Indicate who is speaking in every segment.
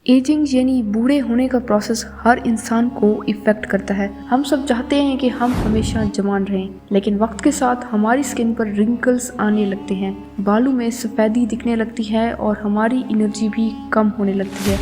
Speaker 1: Ageing यानी बूढ़े होने का प्रोसेस हर इंसान को इफेक्ट करता है। हम सब चाहते हैं कि हम हमेशा जवान रहें, लेकिन वक्त के साथ हमारी स्किन पर रिंकल्स आने लगते हैं, बालों में सफेदी दिखने लगती है और हमारी एनर्जी भी कम होने लगती है।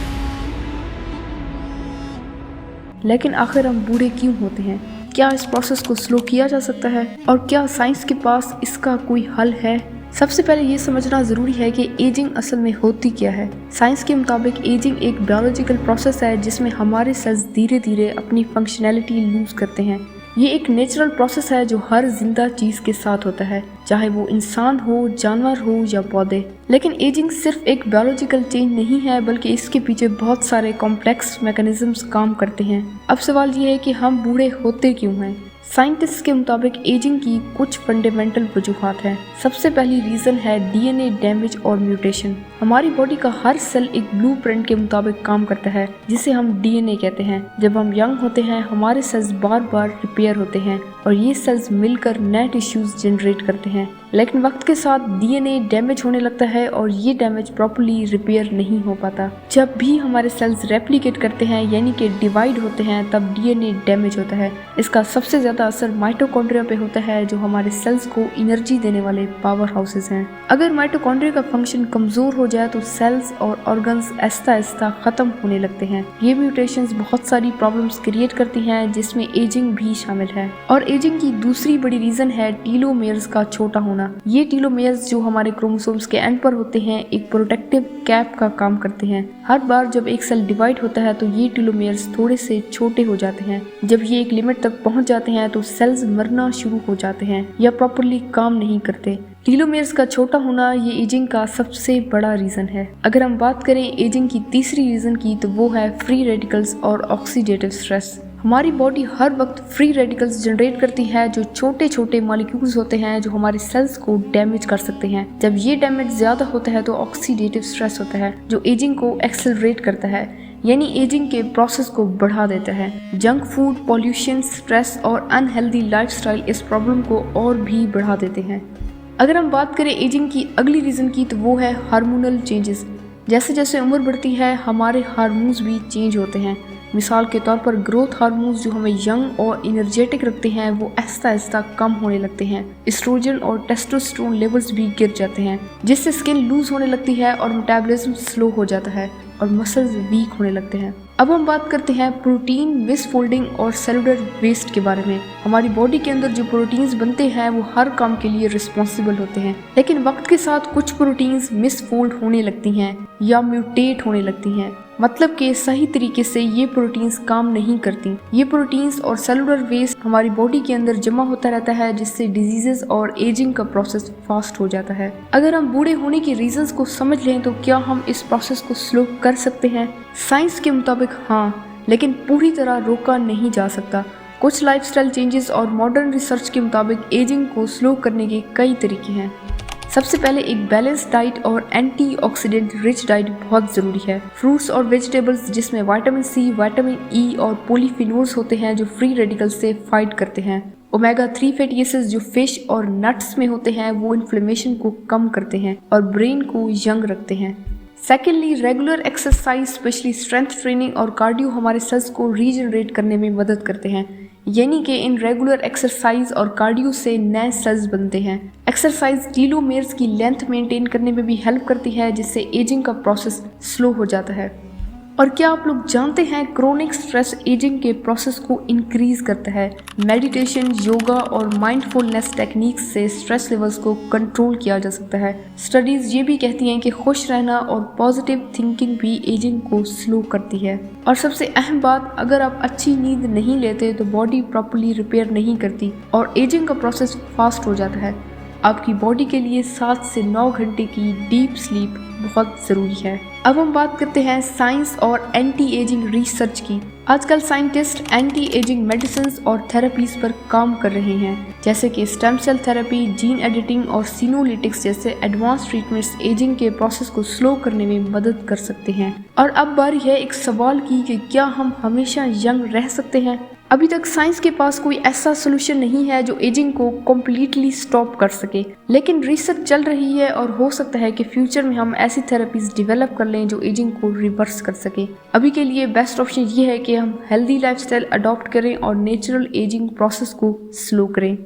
Speaker 1: लेकिन आखिर हम बूढ़े क्यों होते हैं? क्या इस प्रोसेस को स्लो किया जा सकता है और क्या साइंस के पास इसका कोई हल है? सबसे पहले ये समझना जरूरी है कि एजिंग असल में होती क्या है। साइंस के मुताबिक एजिंग एक बायोलॉजिकल प्रोसेस है जिसमें हमारे सेल्स धीरे धीरे अपनी फंक्शनैलिटी लूज करते हैं। ये एक नेचुरल प्रोसेस है जो हर जिंदा चीज के साथ होता है, चाहे वो इंसान हो, जानवर हो या पौधे। लेकिन एजिंग सिर्फ एक बायोलॉजिकल चेंज नहीं है, बल्कि इसके पीछे बहुत सारे कॉम्प्लेक्स मैकेनिज्म्स काम करते हैं। अब सवाल ये है कि हम बूढ़े होते क्यों हैं? साइंटिस्ट के मुताबिक एजिंग की कुछ फंडामेंटल वजूहात हैं। सबसे पहली रीजन है डीएनए डैमेज और म्यूटेशन। हमारी बॉडी का हर सेल एक ब्लूप्रिंट के मुताबिक काम करता है, जिसे हम डीएनए कहते हैं। जब हम यंग होते हैं, हमारे सेल्स बार बार रिपेयर होते हैं और ये सेल्स मिलकर नए टिश्यूज जनरेट करते हैं। लेकिन वक्त के साथ डीएनए डैमेज होने लगता है और ये डैमेज प्रॉपर्ली रिपेयर नहीं हो पाता। जब भी हमारे सेल्स रेप्लिकेट करते हैं यानी कि डिवाइड होते हैं, तब डीएनए डैमेज होता है। इसका सबसे ज्यादा असर माइटोकॉन्ड्रिया पे होता है, जो हमारे सेल्स को एनर्जी देने वाले पावर हाउसेस हैं। अगर माइटोकॉन्ड्रिया का फंक्शन कमजोर हो जाए तो सेल्स और ऑर्गन्स आहिस्ता आहिस्ता खत्म होने लगते हैं। ये म्यूटेशंस बहुत सारी प्रॉब्लम्स क्रिएट करती हैं, जिसमें एजिंग भी शामिल है। और एजिंग की दूसरी बड़ी रीजन है टीलोमेयर्स का छोटा होना। ये टीलोमेयर्स जो हमारे क्रोमोसोम्स के एंड पर होते हैं, एक प्रोटेक्टिव कैप का काम करते हैं। हर बार जब एक सेल डिवाइड होता है तो ये टीलोमेयर्स थोड़े से छोटे हो जाते हैं। जब ये एक लिमिट तक पहुंच जाते हैं तो सेल्स मरना शुरू हो जाते हैं या प्रॉपर्ली काम नहीं करते। टीलोमेयर्स का छोटा होना ये एजिंग का सबसे बड़ा रीजन है। अगर हम बात करें एजिंग की तीसरी रीजन की, तो वो है फ्री रेडिकल्स और ऑक्सीडेटिव स्ट्रेस। हमारी बॉडी हर वक्त फ्री रेडिकल्स जनरेट करती है, जो छोटे छोटे मॉलिक्यूल्स होते हैं जो हमारे सेल्स को डैमेज कर सकते हैं। जब ये डैमेज ज्यादा होता है तो ऑक्सीडेटिव स्ट्रेस होता है, जो एजिंग को एक्सेलरेट करता है, यानी एजिंग के प्रोसेस को बढ़ा देता है। जंक फूड, पॉल्यूशन, स्ट्रेस और अनहेल्दी लाइफस्टाइल इस प्रॉब्लम को और भी बढ़ा देते हैं। अगर हम बात करें एजिंग की अगली रीजन की, तो वो है हार्मोनल चेंजेस। जैसे जैसे उम्र बढ़ती है, हमारे हार्मोन्स भी चेंज होते हैं। मिसाल के तौर पर ग्रोथ हार्मोन्स जो हमें यंग और एनर्जेटिक रखते हैं, वो आहिस्ता आहिस्ता कम होने लगते हैं। एस्ट्रोजन और टेस्टोस्टेरोन लेवल्स भी गिर जाते हैं, जिससे स्किन लूज होने लगती है और मेटाबॉलिज्म स्लो हो जाता है और मसल्स वीक होने लगते हैं। अब हम बात करते हैं प्रोटीन मिसफोल्डिंग और सेलुलर वेस्ट के बारे में। हमारी बॉडी के अंदर जो प्रोटीन्स बनते हैं वो हर काम के लिए रिस्पॉन्सिबल होते हैं, लेकिन वक्त के साथ कुछ प्रोटीन्स मिसफोल्ड होने लगती हैं या म्यूटेट होने लगती हैं। मतलब कि सही तरीके से ये प्रोटीन्स काम नहीं करती। ये प्रोटीन्स और सेलुलर वेस्ट हमारी बॉडी के अंदर जमा होता रहता है, जिससे डिजीजेस और एजिंग का प्रोसेस फास्ट हो जाता है। अगर हम बूढ़े होने के रीजंस को समझ लें तो क्या हम इस प्रोसेस को स्लो कर सकते हैं? साइंस के मुताबिक हाँ, लेकिन पूरी तरह रोका नहीं जा सकता। कुछ लाइफस्टाइल चेंजेस और मॉडर्न रिसर्च के मुताबिक एजिंग को स्लो करने के कई तरीके हैं। सबसे पहले एक बैलेंस डाइट और एंटीऑक्सीडेंट रिच डाइट बहुत ज़रूरी है। फ्रूट्स और वेजिटेबल्स जिसमें विटामिन सी, विटामिन ई और पॉलीफिनोल्स होते हैं, जो फ्री रेडिकल्स से फाइट करते हैं। ओमेगा 3 फैटी एसिड्स जो फिश और नट्स में होते हैं, वो इन्फ्लेमेशन को कम करते हैं और ब्रेन को यंग रखते हैं। Secondly, regular exercise specially strength training और कार्डियो हमारे सेल्स को रीजनरेट करने में मदद करते हैं, यानी कि इन रेगुलर एक्सरसाइज और कार्डियो से नए सेल्स बनते हैं। एक्सरसाइज टीलोमेयर्स की लेंथ मेंटेन करने में भी हेल्प करती है, जिससे एजिंग का प्रोसेस स्लो हो जाता है। और क्या आप लोग जानते हैं क्रोनिक स्ट्रेस एजिंग के प्रोसेस को इंक्रीज करता है। मेडिटेशन, योगा और माइंडफुलनेस टेक्निक्स से स्ट्रेस लेवल्स को कंट्रोल किया जा सकता है। स्टडीज ये भी कहती हैं कि खुश रहना और पॉजिटिव थिंकिंग भी एजिंग को स्लो करती है। और सबसे अहम बात, अगर आप अच्छी नींद नहीं लेते तो बॉडी प्रॉपर्ली रिपेयर नहीं करती और एजिंग का प्रोसेस फास्ट हो जाता है। आपकी बॉडी के लिए 7 से 9 घंटे की डीप स्लीप बहुत ज़रूरी है। अब हम बात करते हैं साइंस और एंटी एजिंग रिसर्च की। आजकल साइंटिस्ट एंटी एजिंग मेडिसिन और थेरेपीज पर काम कर रहे हैं, जैसे कि stem cell therapy, gene editing और सिनोलिटिक्स जैसे एडवांस ट्रीटमेंट्स एजिंग के प्रोसेस को स्लो करने में मदद कर सकते हैं। और अब बारी है एक सवाल की कि क्या हम हमेशा यंग रह सकते हैं? अभी तक साइंस के पास कोई ऐसा सोल्यूशन नहीं है जो एजिंग को कम्प्लीटली स्टॉप कर सके, लेकिन रिसर्च चल रही है और हो सकता है कि फ्यूचर में हम ऐसी थेरेपीज डेवलप कर लें जो एजिंग को रिवर्स कर सके। अभी के लिए बेस्ट ऑप्शन ये है कि हम हेल्दी लाइफस्टाइल अडॉप्ट करें और नेचुरल एजिंग प्रोसेस को स्लो करें।